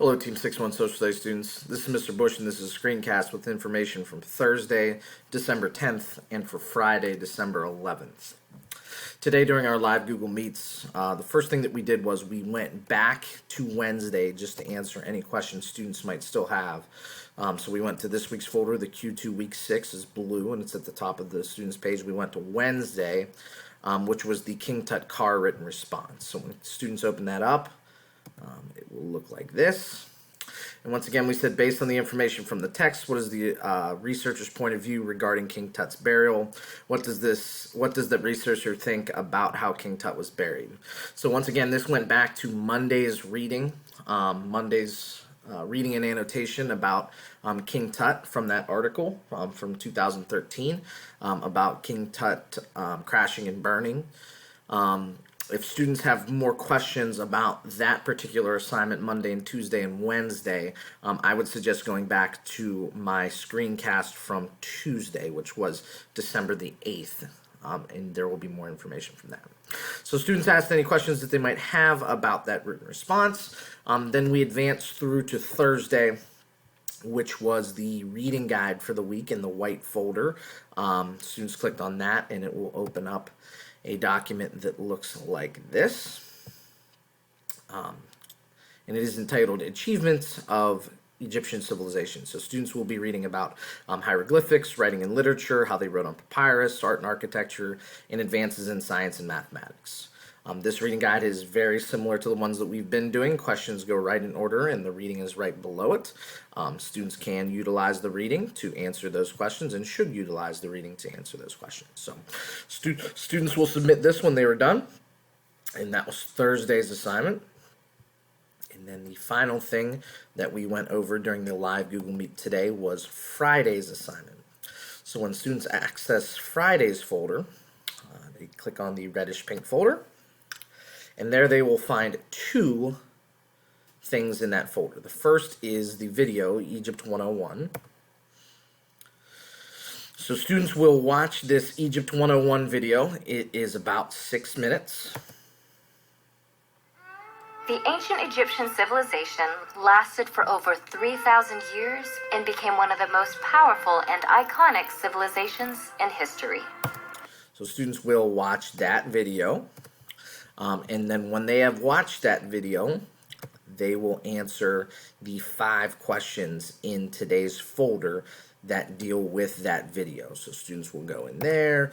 Hello, Team 6-1 Social Studies students. This is Mr. Bush, and this is a screencast with information from Thursday, December 10th, and for Friday, December 11th. Today, during our live Google Meets, the first thing that we did was we went back to Wednesday just to answer any questions students might still have. So we went to this week's folder. The Q2 Week 6 is blue, and it's at the top of the students' page. We went to Wednesday, which was the King Tut car written response. So when students open that up, it will look like this. And once again, we said based on the information from the text, what is the researcher's point of view regarding King Tut's burial? What does the researcher think about how King Tut was buried? So once again, this went back to Monday's reading, reading and annotation about King Tut from that article from 2013 about King Tut crashing and burning. If students have more questions about that particular assignment, Monday and Tuesday and Wednesday, I would suggest going back to my screencast from Tuesday, which was December the 8th, and there will be more information from that. So students asked any questions that they might have about that written response. Then we advanced through to Thursday, which was the reading guide for the week in the white folder. Students clicked on that, and it will open up a document that looks like this, and it is entitled Achievements of Egyptian Civilization. So students will be reading about hieroglyphics, writing and literature, how they wrote on papyrus, art and architecture, and advances in science and mathematics. This reading guide is very similar to the ones that we've been doing. Questions go right in order, and the reading is right below it. Students can utilize the reading to answer those questions and should utilize the reading to answer those questions. So students will submit this when they were done, and that was Thursday's assignment. And then the final thing that we went over during the live Google Meet today was Friday's assignment. So when students access Friday's folder, they click on the reddish pink folder, and there they will find two things in that folder. The first is the video, Egypt 101. So students will watch this Egypt 101 video. It is about 6 minutes. The ancient Egyptian civilization lasted for over 3,000 years and became one of the most powerful and iconic civilizations in history. So students will watch that video. And then when they have watched that video, they will answer the 5 questions in today's folder that deal with that video. So students will go in there,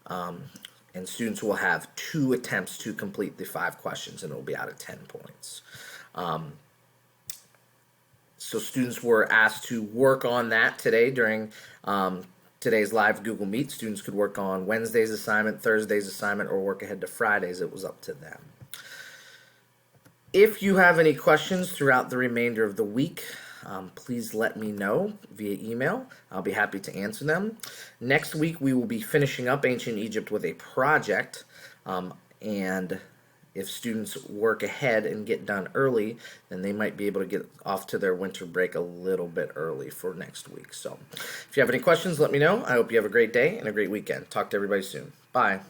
and students will have 2 attempts to complete the 5 questions, and it will be out of 10 points. So students were asked to work on that today during today's live Google Meet. Students could work on Wednesday's assignment, Thursday's assignment, or work ahead to Friday's. It was up to them. If you have any questions throughout the remainder of the week, please let me know via email. I'll be happy to answer them. Next week, we will be finishing up Ancient Egypt with a project, and if students work ahead and get done early, then they might be able to get off to their winter break a little bit early for next week. So if you have any questions, let me know. I hope you have a great day and a great weekend. Talk to everybody soon. Bye.